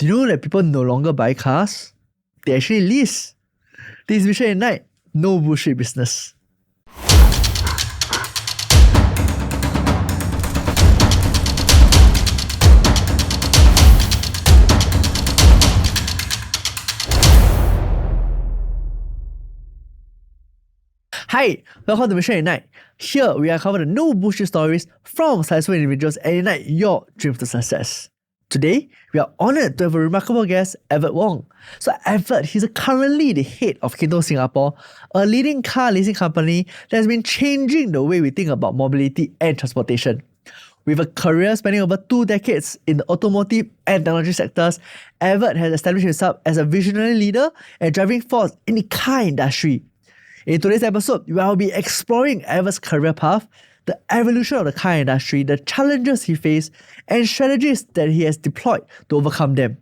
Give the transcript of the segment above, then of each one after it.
Do you know that people no longer buy cars? They actually lease. This is Mission at Night. No bullshit business. Hi, welcome to Mission at Night. Here we uncover the no bullshit stories from successful individuals and ignite your dreams to success. Today, we are honored to have a remarkable guest, Evert Ong. So Evert, he's currently the head of Kinto Singapore, a leading car leasing company that has been changing the way we think about mobility and transportation. With a career spanning over 2 decades in the automotive and technology sectors, Evert has established himself as a visionary leader and driving force in the car industry. In today's episode, we will be exploring Evert's career path, the evolution of the car industry, the challenges he faced, and strategies that he has deployed to overcome them.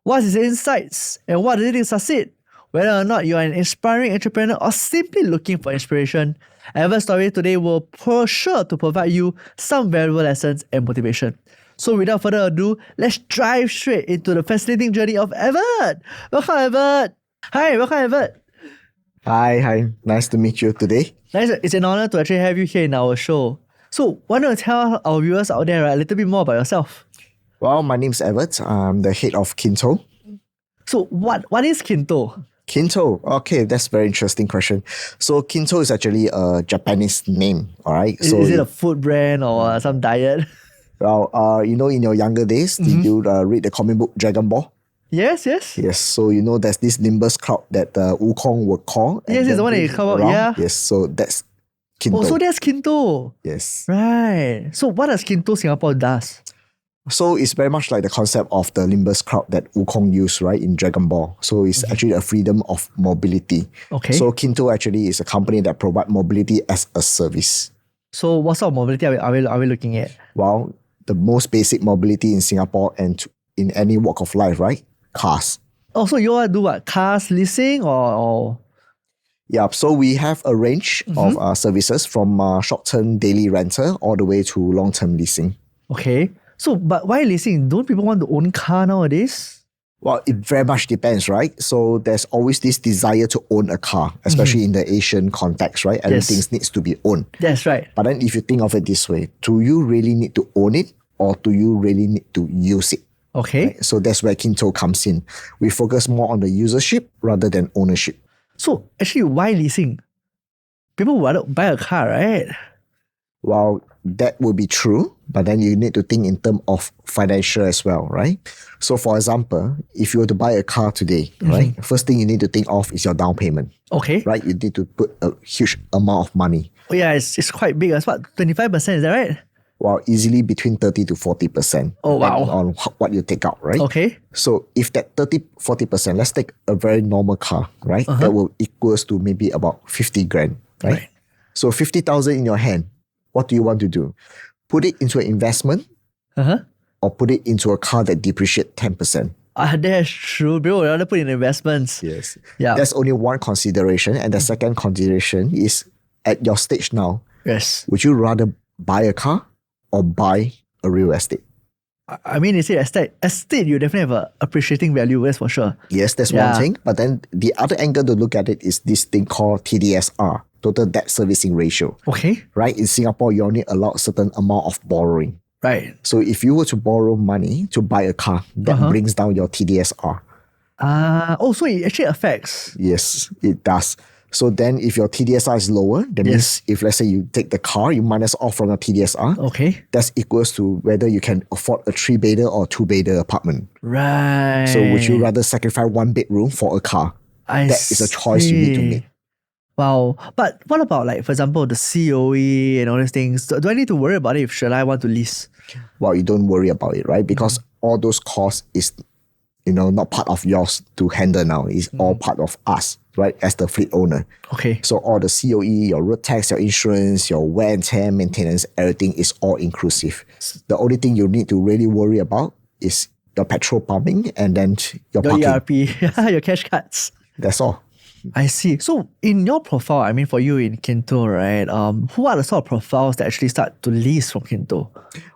What's his insights and what did he succeed? Whether or not you are an inspiring entrepreneur or simply looking for inspiration, Evert's story today will for sure to provide you some valuable lessons and motivation. So without further ado, let's dive straight into the fascinating journey of Evert. Welcome, Evert. Hi, welcome, Evert. Hi. Nice to meet you today. Nice. It's an honor to actually have you here in our show. So why don't you tell our viewers out there a little bit more about yourself? Well, my name's Evert. I'm the head of Kinto. So what is Kinto? Kinto, okay, that's a very interesting question. So Kinto is actually a Japanese name, all right? Is it a food brand or some diet? Well, in your younger days, did you read the comic book Dragon Ball? Yes. Yes, so there's this Nimbus cloud that Wukong would call. Yes, it's the one that you cover, yeah. Yes, so that's Kinto. Oh, so that's Kinto. Yes. Right. So what does Kinto Singapore does? So it's very much like the concept of the Nimbus cloud that Wukong used, right, in Dragon Ball. So it's actually a freedom of mobility. Okay. So Kinto actually is a company that provides mobility as a service. So what sort of mobility are we looking at? Well, the most basic mobility in Singapore and in any walk of life, right? Cars. Oh, so you all do what? Cars leasing or? Yeah, so we have a range of services from short-term daily rental all the way to long-term leasing. Okay. So, but why leasing? Don't people want to own car nowadays? Well, it very much depends, right? So there's always this desire to own a car, especially in the Asian context, right? Everything needs to be owned. That's right. But then if you think of it this way, do you really need to own it or do you really need to use it? Okay. Right? So that's where Kinto comes in. We focus more on the usership rather than ownership. So actually, why leasing? People want to buy a car, right? Well, that will be true, but then you need to think in terms of financial as well, right? So for example, if you were to buy a car today, right, first thing you need to think of is your down payment. Okay. Right? You need to put a huge amount of money. Oh yeah, it's quite big. It's what, 25%, is that right? Well, easily between 30 to 40%. Oh, wow. On what you take out, right? Okay. So if that 30-40%, let's take a very normal car, right? That will equals to maybe about 50 grand, right? So 50,000 in your hand, what do you want to do? Put it into an investment or put it into a car that depreciates 10%. That's true. People would rather put in investments. Yes. Yeah. That's only one consideration. And the second consideration is at your stage now. Yes. Would you rather buy a car or buy a real estate? I mean, they say estate, you definitely have a appreciating value, that's for sure. Yes, that's one thing. But then the other angle to look at it is this thing called TDSR, total debt servicing ratio. Okay. Right? In Singapore, you only allow a certain amount of borrowing. Right. So if you were to borrow money to buy a car, that brings down your TDSR. So it actually affects. Yes, it does. So then if your TDSR is lower, that means if let's say you take the car, you minus off from your TDSR, okay, that's equals to whether you can afford a 3-bedder or 2-bedder apartment. Right. So would you rather sacrifice 1 bedroom for a car? That is a choice you need to make. Wow. But what about, like, for example, the COE and all these things? Do I need to worry about it if should I want to lease? Well, you don't worry about it, right? Because all those costs is not part of yours to handle now. It's all part of us, right? As the fleet owner. Okay. So all the COE, your road tax, your insurance, your wear and tear, maintenance, everything is all inclusive. The only thing you need to really worry about is your petrol pumping and then your parking. ERP, your cash cards. That's all. I see. So in your profile, I mean for you in Kinto, right? Who are the sort of profiles that actually start to lease from Kinto?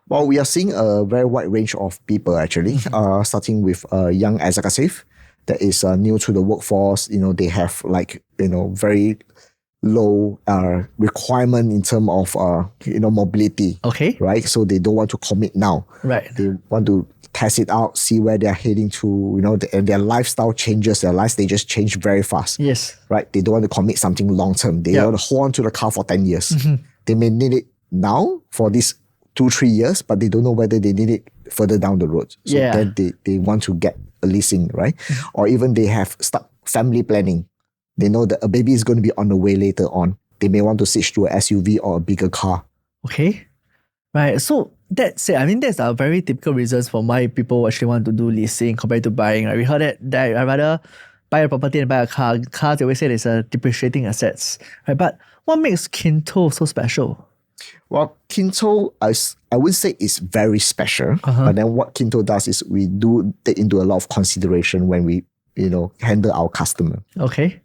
Well, we are seeing a very wide range of people actually, starting with a young executive that is new to the workforce. They have very low requirement in terms of mobility. Okay. Right. So they don't want to commit now. Right. They want to test it out, see where they're heading to. And their lifestyle changes, their life stages change very fast. Yes. Right. They don't want to commit something long term. They want to hold on to the car for 10 years. They may need it now for this 2-3 years, but they don't know whether they need it further down the road. So then they want to get a leasing, right? Or even they have start family planning. They know that a baby is going to be on the way later on. They may want to switch to an SUV or a bigger car. Okay. Right. So that's it. I mean, that's a very typical reasons for why people actually want to do leasing compared to buying. Right? We heard that I'd rather buy a property and buy a car. Cars, they always say it's a depreciating assets. Right? But what makes Kinto so special? Well, Kinto, I would say is very special. But then what Kinto does is we do take into a lot of consideration when we, handle our customer. Okay.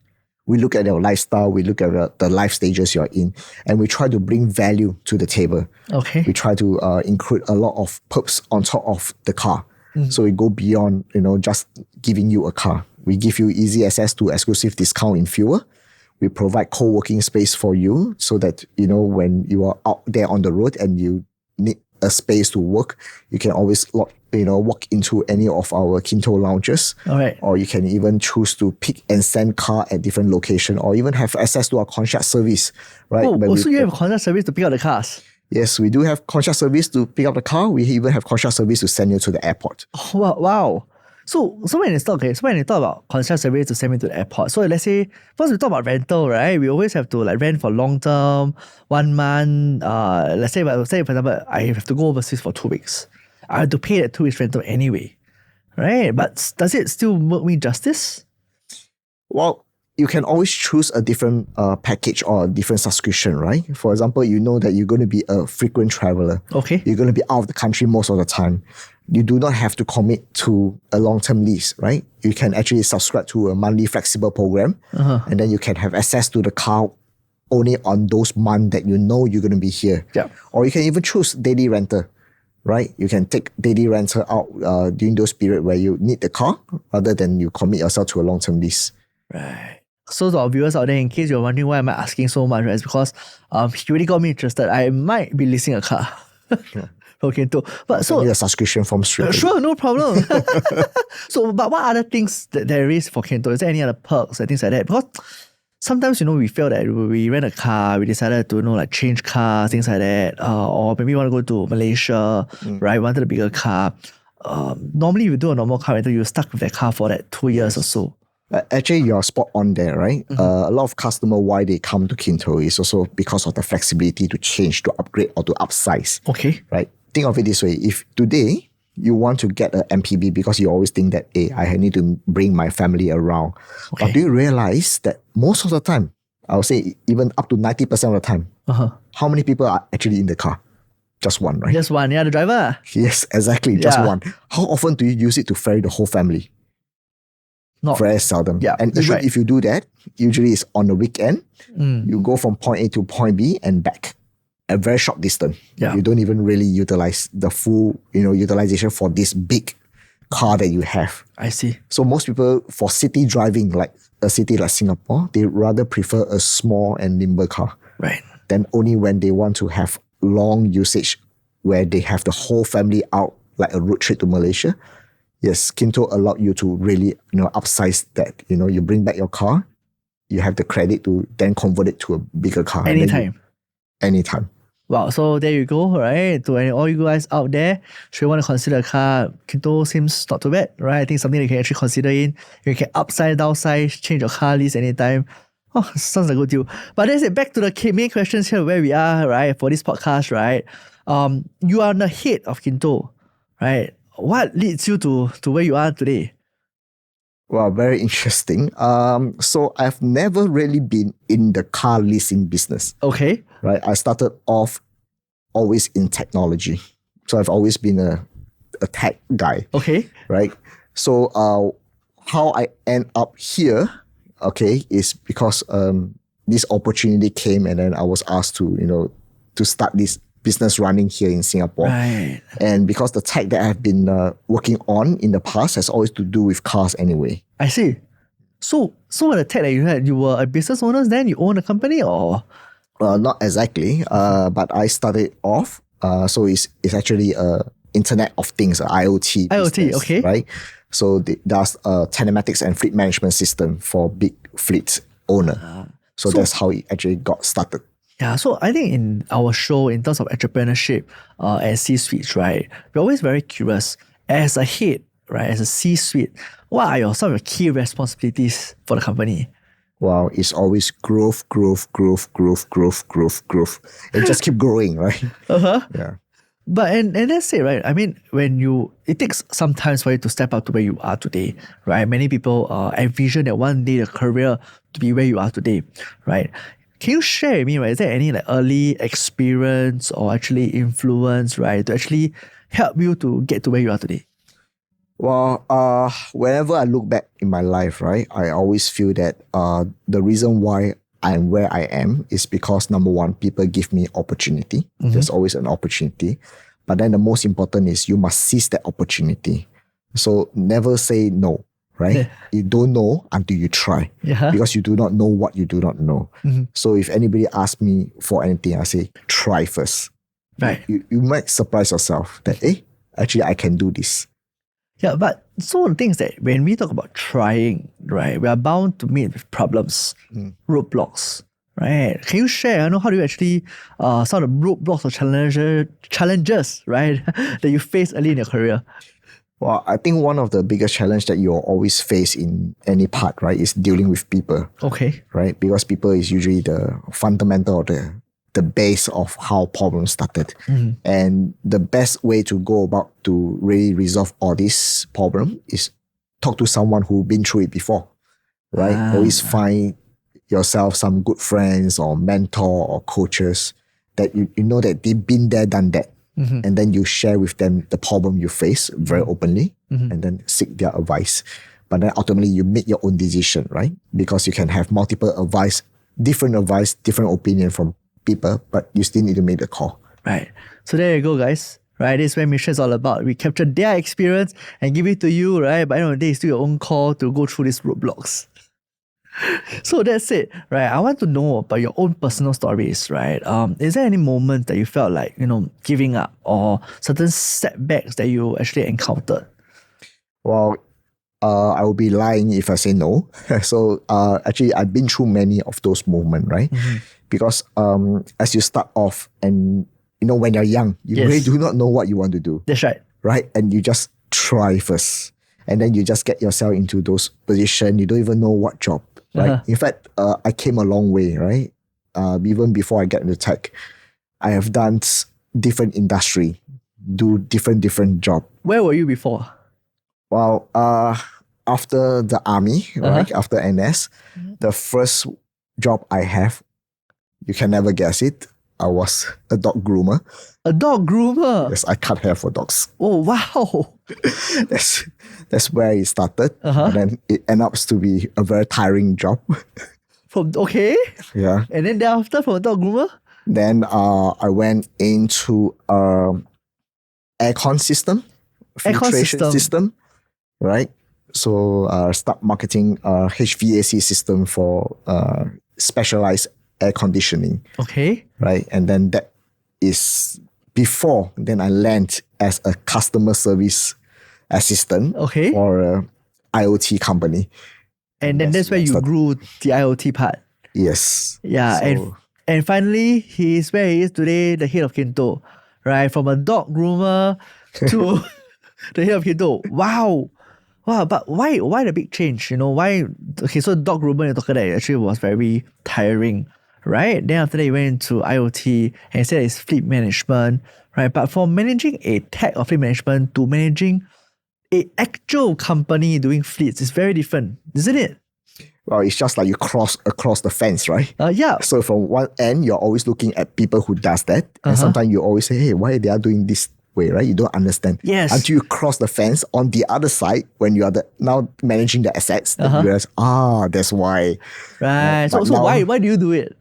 We look at their lifestyle, we look at the life stages you're in, and we try to bring value to the table. Okay. We try to include a lot of perks on top of the car. So we go beyond, just giving you a car. We give you easy access to exclusive discount in fuel. We provide co-working space for you so that, when you are out there on the road and you need a space to work, you can always walk into any of our Kinto lounges. All right. Or you can even choose to pick and send car at different locations, or even have access to our concierge service, right? So you have a concierge service to pick up the cars? Yes, we do have concierge service to pick up the car. We even have concierge service to send you to the airport. Oh, wow. So when you talk about concierge service to send me to the airport, so let's say first we talk about rental, right? We always have to rent for long term, 1 month. Let's say for example, I have to go overseas for 2 weeks. I have to pay that 2 weeks rental anyway, right? But does it still make me justice? Well, you can always choose a different package or a different subscription, right? For example, you know that you're going to be a frequent traveler. Okay. You're going to be out of the country most of the time. You do not have to commit to a long-term lease, right? You can actually subscribe to a monthly flexible program, and then you can have access to the car only on those months that you know you're going to be here. Yeah. Or you can even choose daily rental, right? You can take daily rental out during those periods where you need the car rather than you commit yourself to a long-term lease. Right. So to our viewers out there, in case you're wondering why am I asking so much, right? It's because he really got me interested. I might be leasing a car. Okay, but so need a subscription form straight. Sure, no problem. So, but what other things that there is for Kinto? Is there any other perks and things like that? Because sometimes we feel that we rent a car, we decided to change cars, things like that, or maybe we want to go to Malaysia, right? Wanted a bigger car. Normally, if you do a normal car rental, you're stuck with that car for that 2 years or so. Actually, you're spot on there, right? A lot of customers, why they come to Kinto is also because of the flexibility to change, to upgrade, or to upsize. Okay. Right? Think of it this way. If today you want to get an MPV because you always think that, hey, I need to bring my family around. Okay. But do you realize that most of the time, I would say even up to 90% of the time, how many people are actually in the car? Just one, right? Just one, the driver. Yes, exactly. Just one. How often do you use it to ferry the whole family? Not very seldom. Yeah, and even if you do that, usually it's on the weekend. You go from point A to point B and back. A very short distance. Yeah. You don't even really utilize the full, utilization for this big car that you have. I see. So most people, for city driving, like a city like Singapore, they rather prefer a small and nimble car. Right. Then only when they want to have long usage where they have the whole family out, like a road trip to Malaysia. Yes, Kinto allowed you to really, upsize that. You bring back your car, you have the credit to then convert it to a bigger car. Anytime. Anytime. Wow, so there you go, right? To all you guys out there, should you want to consider a car, Kinto seems not too bad, right? I think something that you can actually consider in. You can upsize, downsize, change your car lease anytime. Oh, sounds like a good deal. But let's get back to the main questions here where we are, right? For this podcast, right? You are on the head of Kinto, right? What leads you to where you are today? Well, very interesting. So I've never really been in the car leasing business. Okay. Right. I started off always in technology. So I've always been a tech guy. Okay. Right. So how I end up here, okay, is because this opportunity came, and then I was asked to start this business running here in Singapore. Right. And because the tech that I've been working on in the past has always to do with cars anyway. I see. So the tech that you had, you were a business owner then? You own a company or? Not exactly, but I started off. So it's actually Internet of Things, IoT. IoT, business, okay. Right. So there's a telematics and fleet management system for big fleet owner. So that's how it actually got started. Yeah, so I think in our show, in terms of entrepreneurship and C-suites, right, we're always very curious. As a head, right, as a C-suite, what are some of your key responsibilities for the company? Wow, it's always growth. It just keep growing, right? Yeah. But and that's it, right? I mean, it takes some time for you to step up to where you are today, right? Many people envision that one day the career to be where you are today, right? Can you share with me, right? Is there any early experience or actually influence, right, to actually help you to get to where you are today? Well, whenever I look back in my life, right, I always feel that the reason why I'm where I am is because, number one, people give me opportunity. There's always an opportunity. But then the most important is you must seize that opportunity. So never say no, right? Yeah. You don't know until you try. Yeah. Because you do not know what you do not know. So if anybody asks me for anything, I say, try first. Right. You might surprise yourself that, actually I can do this. Yeah, but so the thing is that when we talk about trying, right, we are bound to meet with problems, roadblocks, right? Can you share, how do you actually, some of the roadblocks or challenges, right, that you face early in your career? Well, I think one of the biggest challenge that you'll always face in any part, right, is dealing with people. Okay. Right? Because people is usually the fundamental or the base of how problems started. And the best way to go about to really resolve all this problem is talk to someone who's been through it before. Right? Always find yourself some good friends or mentor or coaches that you know that they've been there, done that. And then you share with them the problem you face very openly and then seek their advice. But then ultimately you make your own decision, right? Because you can have multiple advice, different opinion from people, but you still need to make the call. Right. So there you go, guys. Right, this is what me-ssion is all about. We capture their experience and give it to you, right? But at the end of the day, it's still your own call to go through these roadblocks. So that's it, right? I want to know about your own personal stories, right? Is there any moment that you felt like, giving up or certain setbacks that you actually encountered? Well, I would be lying if I say no. So actually, I've been through many of those moments, right? Because as you start off and, when you're young, you really do not know what you want to do. That's right. Right? And you just try first. And then you just get yourself into those positions. You don't even know what job, right? In fact, I came a long way, right? Even before I get into tech, I have done different industry, do different job. Where were you before? Well, after the army, right? After NS, the first job I have, you can never guess it, I was a dog groomer. A dog groomer? Yes, I cut hair for dogs. Oh, wow. That's where it started. And then it ends up to be a very tiring job. Okay. Yeah. And then thereafter, from a dog groomer? Then I went into aircon system, filtration system, right? So start marketing HVAC system for specialized air conditioning. Okay. Right? And then that is before then I land as a customer service assistant for a IoT company. And then that's where you grew the IoT part. Yes. Yeah. So, and finally, he's where he is today, the head of Kinto. Right? From a dog groomer to the head of Kinto. Wow. Wow, but why the big change? Why? Okay, so dog groomer, you're talking that actually was very tiring, right? Then after that, you went into IoT and said it's fleet management, right? But for managing a tech or fleet management to managing an actual company doing fleets is very different, isn't it? Well, it's just like you cross across the fence, right? Yeah. So from one end, you're always looking at people who does that. And sometimes you always say, hey, why they are doing this? way, right? You don't understand. Yes. Until you cross the fence on the other side when you are now managing the assets, then you realize, that's why. Right. So But why now- do you do it?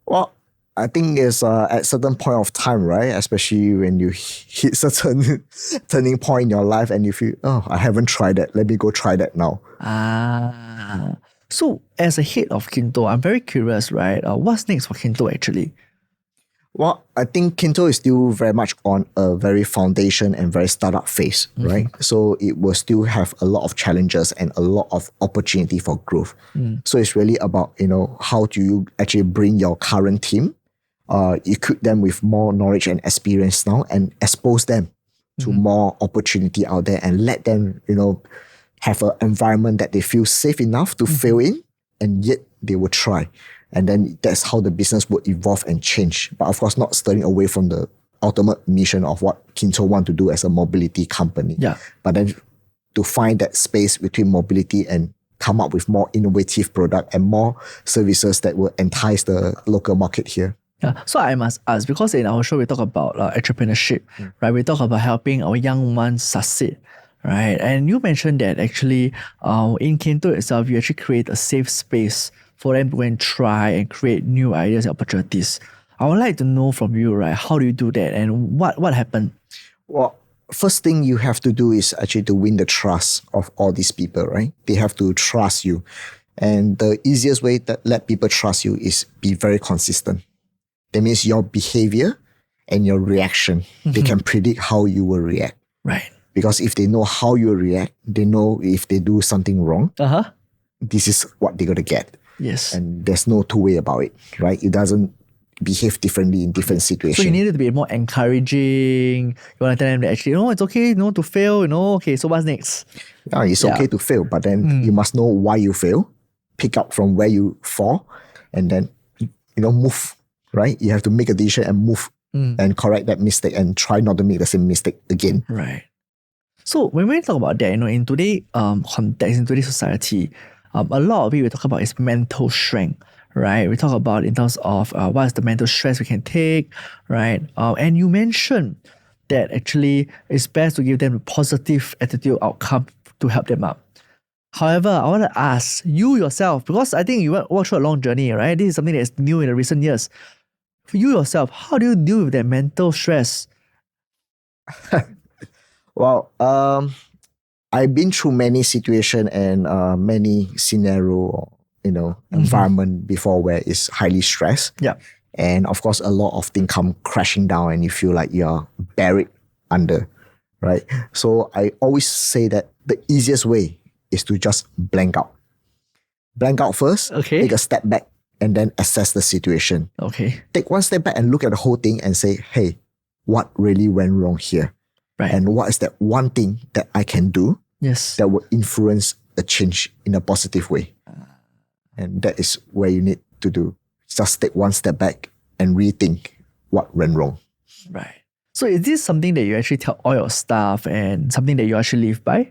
Well, I think it's at certain point of time, right? Especially when you hit certain turning point in your life and you feel, I haven't tried that. Let me go try that now. So as a head of Kinto, I'm very curious, right? What's next for Kinto actually? Well, I think Kinto is still very much on a very foundation and very startup phase, right? So it will still have a lot of challenges and a lot of opportunity for growth. So it's really about, how do you actually bring your current team, equip them with more knowledge and experience now and expose them to more opportunity out there and let them, have an environment that they feel safe enough to fail in and yet they will try. And then that's how the business will evolve and change. But of course, not steering away from the ultimate mission of what Kinto want to do as a mobility company. Yeah. But then to find that space between mobility and come up with more innovative product and more services that will entice the local market here. Yeah. So I must ask, because in our show we talk about entrepreneurship, right? We talk about helping our young ones succeed, right? And you mentioned that actually in Kinto itself, you actually create a safe space for them to go and try and create new ideas and opportunities. I would like to know from you, right? How do you do that and what happened? Well, first thing you have to do is actually to win the trust of all these people, right? They have to trust you. And the easiest way to let people trust you is be very consistent. That means your behavior and your reaction, they can predict how you will react. Right. Because if they know how you react, they know if they do something wrong, this is what they're going to get. Yes. And there's no two way about it, right? It doesn't behave differently in different situations. So you needed to be more encouraging. You want to tell them that actually, it's okay, to fail, okay, so what's next? Yeah, it's okay to fail, but then you must know why you fail, pick up from where you fall, and then, move, right? You have to make a decision and move and correct that mistake and try not to make the same mistake again. Right. So when we talk about that, in today's context, in today's society, a lot of it we talk about is mental strength, right? We talk about in terms of what is the mental stress we can take, right? And you mentioned that actually it's best to give them a positive attitude outcome to help them up. However, I want to ask you yourself, because I think you walked through a long journey, right? This is something that is new in the recent years. For you yourself, how do you deal with that mental stress? Well, I've been through many situations and many scenario, environment before where it's highly stressed. Yeah. And of course, a lot of things come crashing down and you feel like you're buried under, right? So I always say that the easiest way is to just blank out. Blank out first, take a step back, and then assess the situation. Okay. Take one step back and look at the whole thing and say, hey, what really went wrong here? Right. And what is that one thing that I can do that will influence a change in a positive way? And that is where you need to do. Just take one step back and rethink what went wrong. Right. So is this something that you actually tell all your staff and something that you actually live by?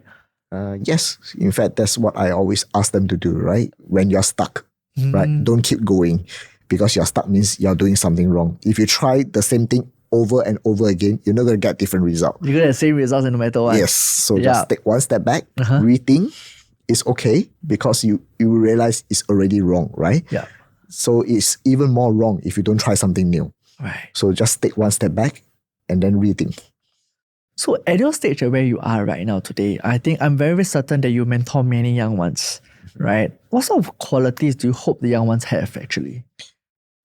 Yes. In fact, that's what I always ask them to do, right? When you're stuck, right? Don't keep going, because you're stuck means you're doing something wrong. If you try the same thing over and over again, you're not going to get different results. You're going to get the same results no matter what. Yes. So just take one step back, rethink. It's okay because you realize it's already wrong, right? Yeah. So it's even more wrong if you don't try something new. Right. So just take one step back and then rethink. So at your stage where you are right now today, I think I'm very certain that you mentor many young ones, right? What sort of qualities do you hope the young ones have actually?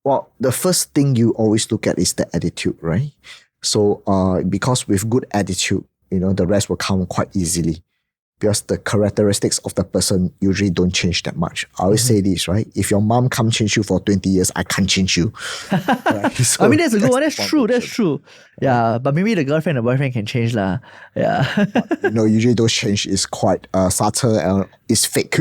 Well, the first thing you always look at is the attitude, right? So because with good attitude, the rest will come quite easily. Because the characteristics of the person usually don't change that much. I always say this, right? If your mom can't change you for 20 years, I can't change you. Right? So I mean, that's a good one. That's true. That's foundation. true. Yeah, but maybe the girlfriend or boyfriend can change lah. Yeah. Usually those change is quite subtle and it's fake.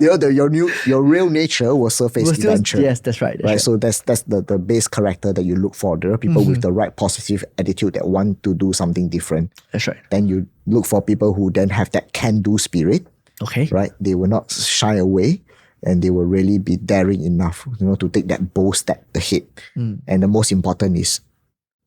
Your real nature will surface eventually. Yes, that's right. Right. So that's the base character that you look for. There are people with the right positive attitude that want to do something different. That's right. Then you look for people who then have that can-do spirit. Okay. Right. They will not shy away and they will really be daring enough, to take that bold step ahead. And the most important is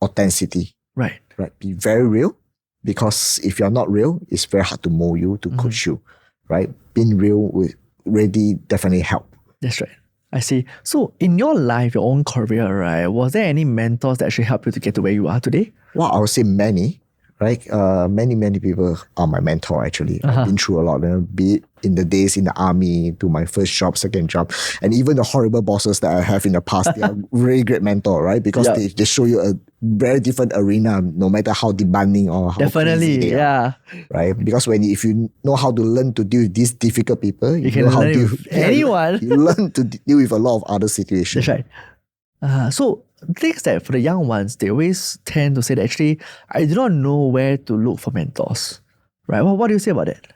authenticity. Right. right? Be very real, because if you're not real, it's very hard to mold you, to coach you, right? Being real will really definitely help. That's right. I see. So in your life, your own career, right, was there any mentors that actually helped you to get to where you are today? Well, I would say many, right? Many people are my mentor actually. I've been through a lot, be it in the days in the army, to my first job, second job, and even the horrible bosses that I have in the past. They are really great mentor, right? Because they show you a very different arena, no matter how demanding or how crazy they are, right? Because if you know how to learn to deal with these difficult people, you can know how learn to deal with anyone. You learn to deal with a lot of other situations. That's right. So things that for the young ones, they always tend to say that actually, I do not know where to look for mentors, right? Well, what do you say about that?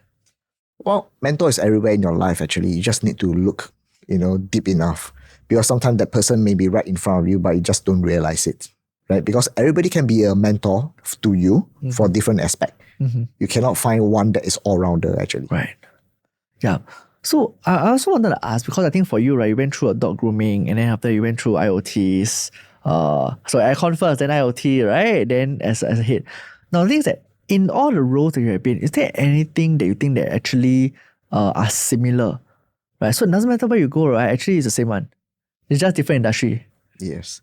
Well, mentor is everywhere in your life actually. You just need to look, deep enough. Because sometimes that person may be right in front of you, but you just don't realize it, right? Because everybody can be a mentor to you for different aspects. You cannot find one that is all-rounder actually. Right. Yeah. So I also wanted to ask, because I think for you, right, you went through a dog grooming, and then after you went through IoTs. So aircon first, then IoT, right? Then as a head. Now the thing is that in all the roles that you have been, is there anything that you think that actually are similar? Right. So it doesn't matter where you go, right? Actually it's the same one. It's just different industry. Yes.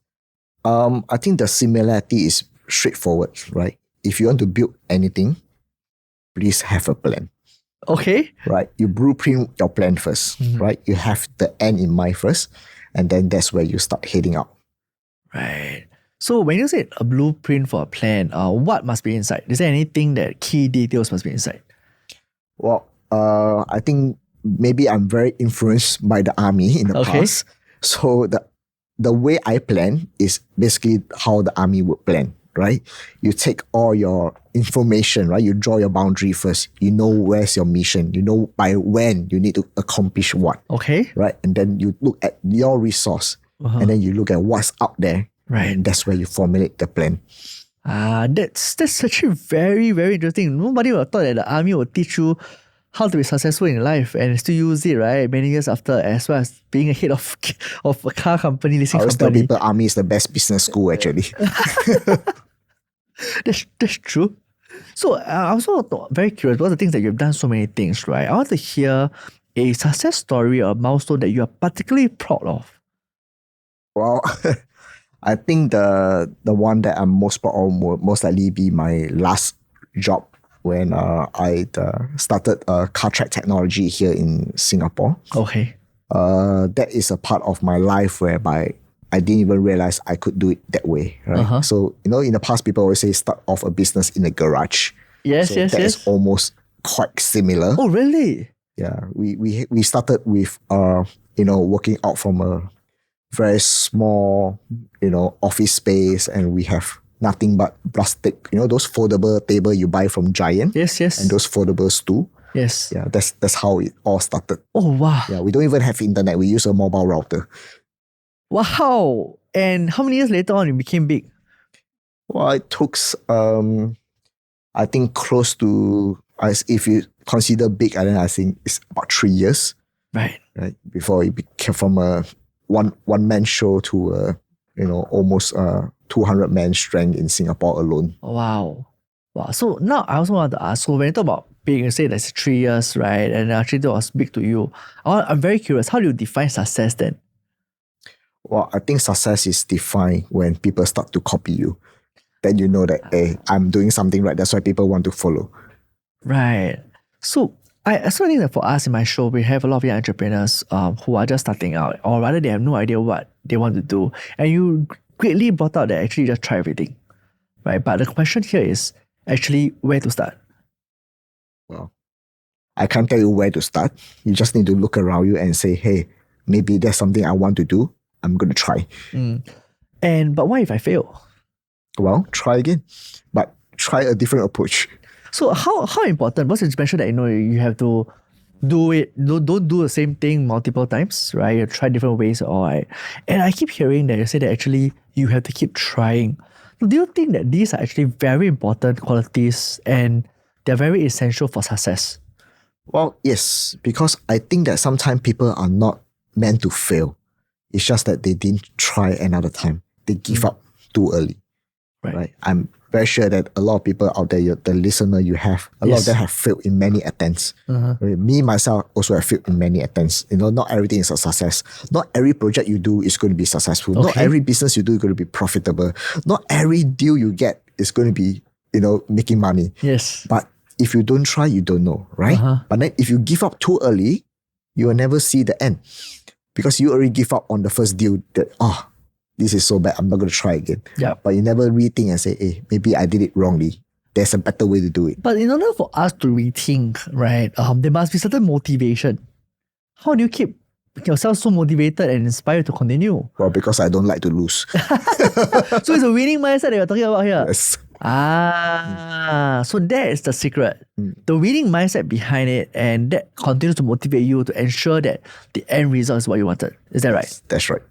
I think the similarity is straightforward, right? If you want to build anything, please have a plan. Okay. Right? You blueprint your plan first, right? You have the end in mind first, and then that's where you start heading out. Right. So when you say a blueprint for a plan, what must be inside? Is there anything that key details must be inside? Well, I think maybe I'm very influenced by the army in the past. So the way I plan is basically how the army would plan, right? You take all your information, right? You draw your boundary first. You know where's your mission. You know by when you need to accomplish what. Okay. Right? And then you look at your resource, and then you look at what's out there. Right. And that's where you formulate the plan. That's actually very, very interesting. Nobody would have thought that the army would teach you how to be successful in life and still use it, right? Many years after, as well as being a head of a car company, leasing I always tell company. people army is the best business school actually. That's true. So I also very curious, what are the things that you've done so many things, right? I want to hear a success story or a milestone that you are particularly proud of. Well, I think the one that I'm most proud of will most likely be my last job when I started CarTrack Technology here in Singapore. Okay. That is a part of my life whereby I didn't even realize I could do it that way, right? So, in the past, people always say start off a business in a garage. Yes, so that is almost quite similar. Oh, really? Yeah, we started with working out from a very small office space, and we have nothing but plastic, those foldable table you buy from Giant. Yes. And those foldable stool. Yes. Yeah, that's how it all started. Oh, wow. Yeah, we don't even have internet. We use a mobile router. Wow. And how many years later on you became big? Well, it took, I think close to, if you consider big, I think it's about 3 years. Right. Before it became from a one-man show to, almost 200-man strength in Singapore alone. Wow. So now I also want to ask, so when you talk about big, you say that's 3 years, right? And actually that was big to you. I'm very curious, how do you define success then? Well, I think success is defined when people start to copy you. Then you know that, hey, I'm doing something right. That's why people want to follow. Right. So I think that for us in my show, we have a lot of young entrepreneurs who are just starting out, or rather they have no idea what they want to do. And you greatly brought out that actually just try everything, right? But the question here is actually where to start. Well, I can't tell you where to start. You just need to look around you and say, hey, maybe there's something I want to do. I'm going to try. But what if I fail? Well, try again, but try a different approach. So how important, because you mentioned that you have to do it, don't do the same thing multiple times, right? You try different ways, all right. And I keep hearing that you say that actually you have to keep trying. Do you think that these are actually very important qualities and they're very essential for success? Well, yes, because I think that sometimes people are not meant to fail. It's just that they didn't try another time. They give up too early. Right? I'm very sure that a lot of people out there, the listener you have, a lot of them have failed in many attempts. Me, myself, also have failed in many attempts. Not everything is a success. Not every project you do is going to be successful. Not every business you do is going to be profitable. Not every deal you get is going to be, making money. Yes. But if you don't try, you don't know, right? But then if you give up too early, you will never see the end. Because you already give up on the first deal that, this is so bad, I'm not going to try again. Yeah. But you never rethink and say, hey, maybe I did it wrongly. There's a better way to do it. But in order for us to rethink, right, there must be certain motivation. How do you keep yourself so motivated and inspired to continue? Well, because I don't like to lose. So it's a winning mindset that you're talking about here. Yes. So that is the secret. The winning mindset behind it, and that continues to motivate you to ensure that the end result is what you wanted. Is that right? That's right.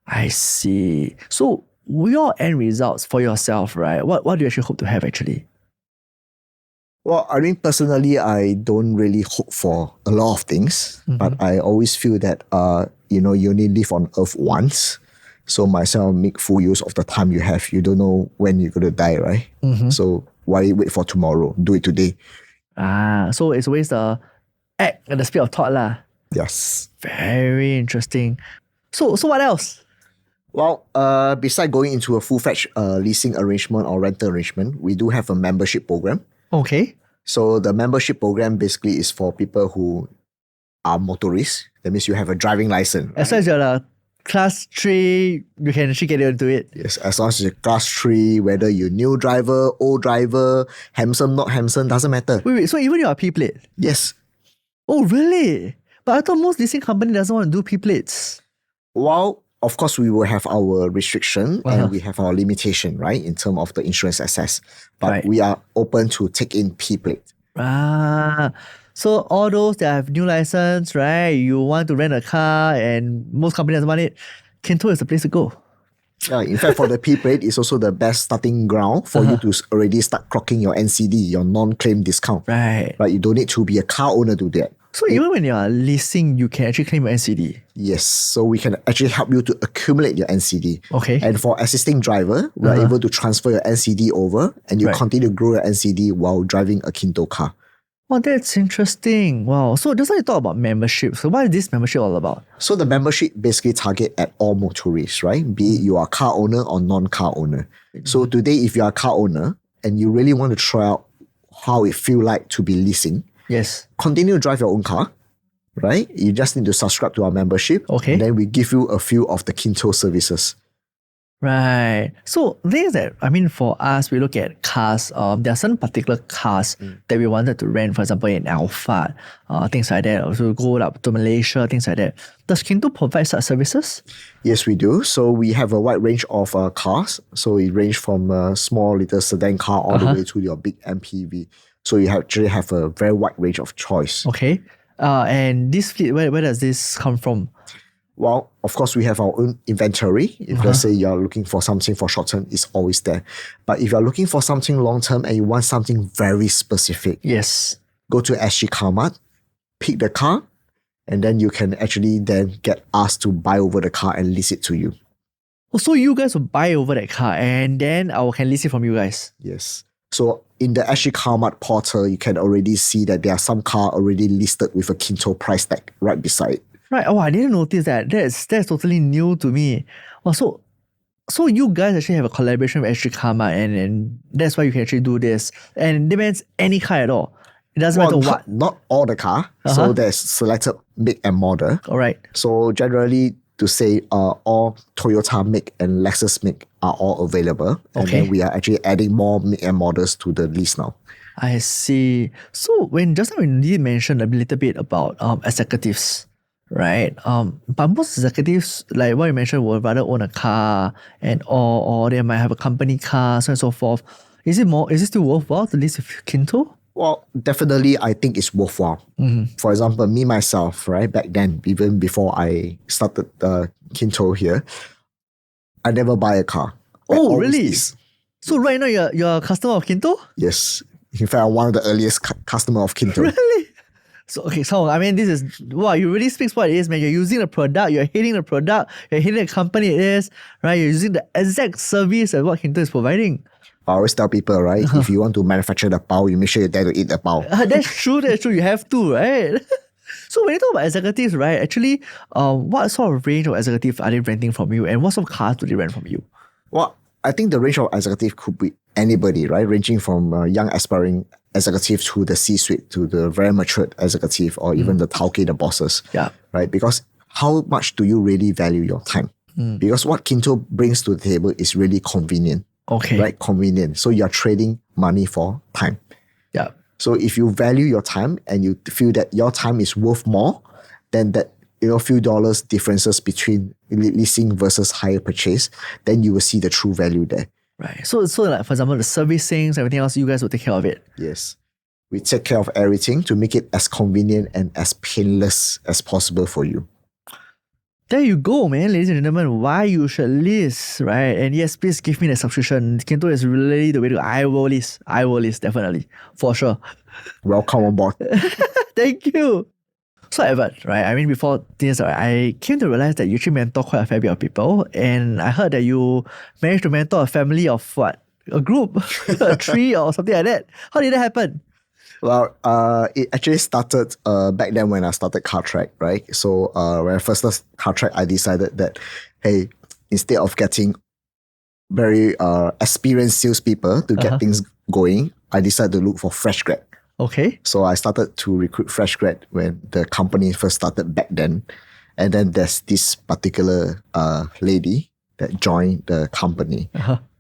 I see. So your end results for yourself, right? What do you actually hope to have actually? Well, I mean, personally, I don't really hope for a lot of things, but I always feel that, you only live on earth once. So myself, make full use of the time you have. You don't know when you're going to die, right? So why wait for tomorrow? Do it today. So it's always the act at the speed of thought lah. Yes. Very interesting. So what else? Well, besides going into a full-fledged leasing arrangement or rental arrangement, we do have a membership program. Okay. So the membership program basically is for people who are motorists. That means you have a driving license. As long as you're a class 3, you can actually get into it. Yes, as long as you're class 3, whether you're new driver, old driver, handsome, not handsome, doesn't matter. Wait, so even you're a P-plate? Yes. Oh, really? But I thought most leasing company doesn't want to do P-plates. Well, of course, we will have our restriction and we have our limitation, right, in terms of the insurance access. But we are open to take in P-plate. So all those that have new license, right, you want to rent a car and most companies doesn't want it, Kinto is the place to go. In fact, for the P-plate, it's also the best starting ground for you to already start clocking your NCD, your non-claim discount. Right. But you don't need to be a car owner to do that. So even when you are leasing, you can actually claim your NCD? Yes. So we can actually help you to accumulate your NCD. Okay. And for assisting driver, we are able to transfer your NCD over and you continue to grow your NCD while driving a Kinto car. Wow, that's interesting. Wow. So just like you talk about membership. So what is this membership all about? So the membership basically target at all motorists, right? Be it you are a car owner or non-car owner. So today, if you are a car owner and you really want to try out how it feel like to be leasing, yes, continue to drive your own car, right? You just need to subscribe to our membership. Okay. And then we give you a few of the Kinto services. Right. So the thing is that, I mean, for us, we look at cars. There are certain particular cars that we wanted to rent, for example, in Alphard, things like that. Also go up to Malaysia, things like that. Does Kinto provide such services? Yes, we do. So we have a wide range of cars. So it range from a small little sedan car all the way to your big MPV. So you actually have a very wide range of choice. Okay. And this fleet, where does this come from? Well, of course, we have our own inventory. If let's say you're looking for something for short term, it's always there. But if you're looking for something long term and you want something very specific, yes, go to SG Carmart, pick the car, and then you can actually then get asked to buy over the car and lease it to you. Oh, so you guys will buy over that car and then I can lease it from you guys? Yes. So in the SG Carmart portal, you can already see that there are some car already listed with a Kinto price tag right beside it. Right. Oh, I didn't notice that. That's totally new to me. Oh, so you guys actually have a collaboration with SG Carmart and that's why you can actually do this. And it demands any car at all. It doesn't matter what. Not all the car. So there's selected make and model. All right. So generally to say all Toyota make and Lexus make are all available. And then we are actually adding more make and models to the list now. I see. So when you did mention a little bit about executives, right? But most executives, like what you mentioned, would rather own a car or they might have a company car, so on and so forth. Is it still worthwhile to lease with Kinto? Well, definitely, I think it's worthwhile. For example, me, myself, right, back then, even before I started Kinto here, I never buy a car. Oh, really? So right now, you're a customer of Kinto? Yes. In fact, I'm one of the earliest customer of Kinto. Really? So I mean, this is, wow, you really speaks what it is, man. You're using the product, you're hitting the product, you're hitting the company it is, right? You're using the exact service as what Kinto is providing. I always tell people, right? If you want to manufacture the pao, you make sure you're there to eat the pao. That's true, You have to, right? So when you talk about executives, right, actually, what sort of range of executives are they renting from you, and what sort of cars do they rent from you? Well, I think the range of executive could be anybody, right? Ranging from young aspiring executives to the C-suite, to the very matured executive, or even the tauke, the bosses. Yeah. Right? Because how much do you really value your time? Because what Kinto brings to the table is really convenient. Okay. Right? Convenient. So you're trading money for time. Yeah. So if you value your time and you feel that your time is worth more than that, few dollars differences between leasing versus hire purchase, then you will see the true value there. Right. So like, for example, the servicing, everything else, you guys will take care of it. Yes. We take care of everything to make it as convenient and as painless as possible for you. There you go, man, ladies and gentlemen. Why you should lease, right? And yes, please give me the subscription. Kinto is really the way to go. I will lease, definitely. For sure. Welcome on board. Thank you. So Evert, right? I mean, before this, I came to realize that you actually mentor quite a fair bit of people. And I heard that you managed to mentor a family of what? A group? A tree or something like that. How did that happen? Well, it actually started back then when I started CarTrack, right? So when I first started CarTrack, I decided that, hey, instead of getting very experienced salespeople to get things going, I decided to look for fresh grad. Okay. So I started to recruit fresh grad when the company first started back then. And then there's this particular lady that joined the company.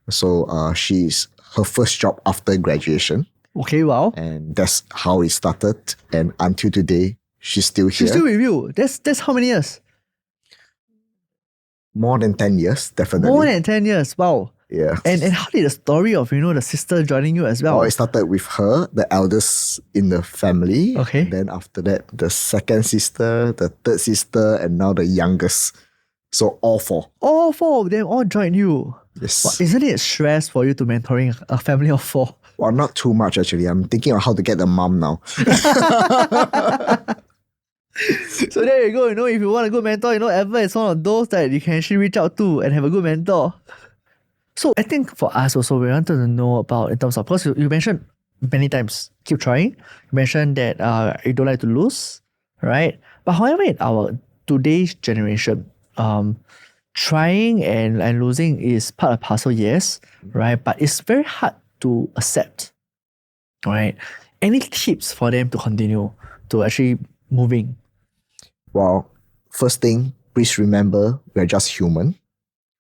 So she's her first job after graduation. Okay, wow. And that's how it started. And until today, she's still here. She's still with you. That's how many years? More than 10 years, definitely. More than 10 years, wow. Yeah. And how did the story of, the sister joining you as well? It started with her, the eldest in the family. Okay. Then after that, the second sister, the third sister, and now the youngest. So all four. All four of them all joined you. Yes. Well, isn't it stress for you to mentoring a family of four? Well, not too much actually. I'm thinking of how to get the mom now. So there you go. If you want a good mentor, Evert is one of those that you can actually reach out to and have a good mentor. So I think for us also, we wanted to know about in terms of, because you mentioned many times, keep trying. You mentioned that you don't like to lose, right? But however, in our today's generation, trying and losing is part of parcel, yes, right? But it's very hard to accept, right? Any tips for them to continue to actually moving? Well, first thing, please remember we're just human,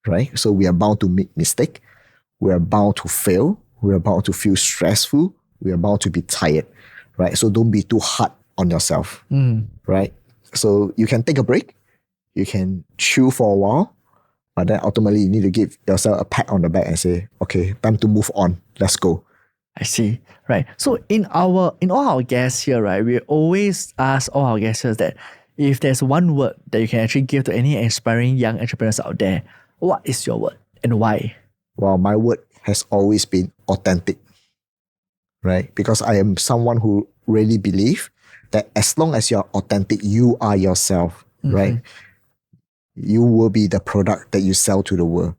right? So we are bound to make mistake. We are bound to fail. We are bound to feel stressful. We are bound to be tired, right? So don't be too hard on yourself, right? So you can take a break. You can chill for a while, but then ultimately you need to give yourself a pat on the back and say, okay, time to move on. Let's go. I see. Right. So in all our guests here, right, we always ask all our guests here that if there's one word that you can actually give to any inspiring young entrepreneurs out there, what is your word and why? Well, my word has always been authentic, right? Because I am someone who really believe that as long as you're authentic, you are yourself, right? You will be the product that you sell to the world.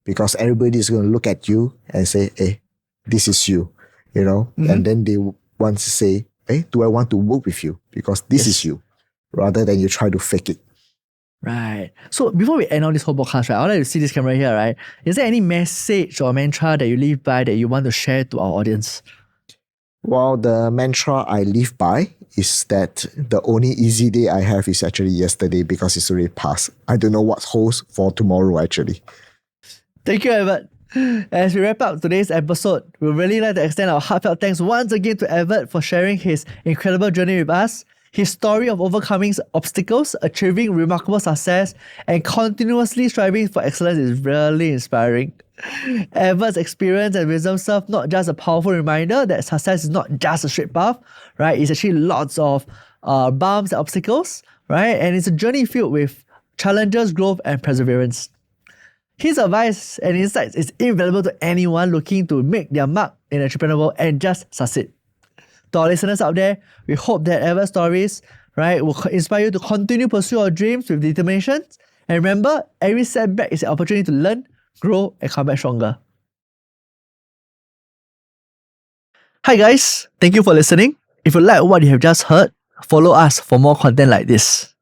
Because everybody is going to look at you and say, hey, this is you, and then they want to say, hey, do I want to work with you? Because this is you, rather than you try to fake it. Right. So before we end on this whole podcast, right, I would like to see this camera here, right? Is there any message or mantra that you live by that you want to share to our audience? Well, the mantra I live by is that the only easy day I have is actually yesterday because it's already past. I don't know what holds for tomorrow, actually. Thank you, Evert. As we wrap up today's episode, we'd really like to extend our heartfelt thanks once again to Evert for sharing his incredible journey with us. His story of overcoming obstacles, achieving remarkable success, and continuously striving for excellence is really inspiring. Evert's experience and wisdom serve not just a powerful reminder that success is not just a straight path, right? It's actually lots of bumps and obstacles, right? And it's a journey filled with challenges, growth, and perseverance. His advice and insights is invaluable to anyone looking to make their mark in the entrepreneurial world and just succeed. To our listeners out there, we hope that Evert's stories, right, will inspire you to continue pursue your dreams with determination. And remember, every setback is an opportunity to learn, grow, and come back stronger. Hi guys, thank you for listening. If you like what you have just heard, follow us for more content like this.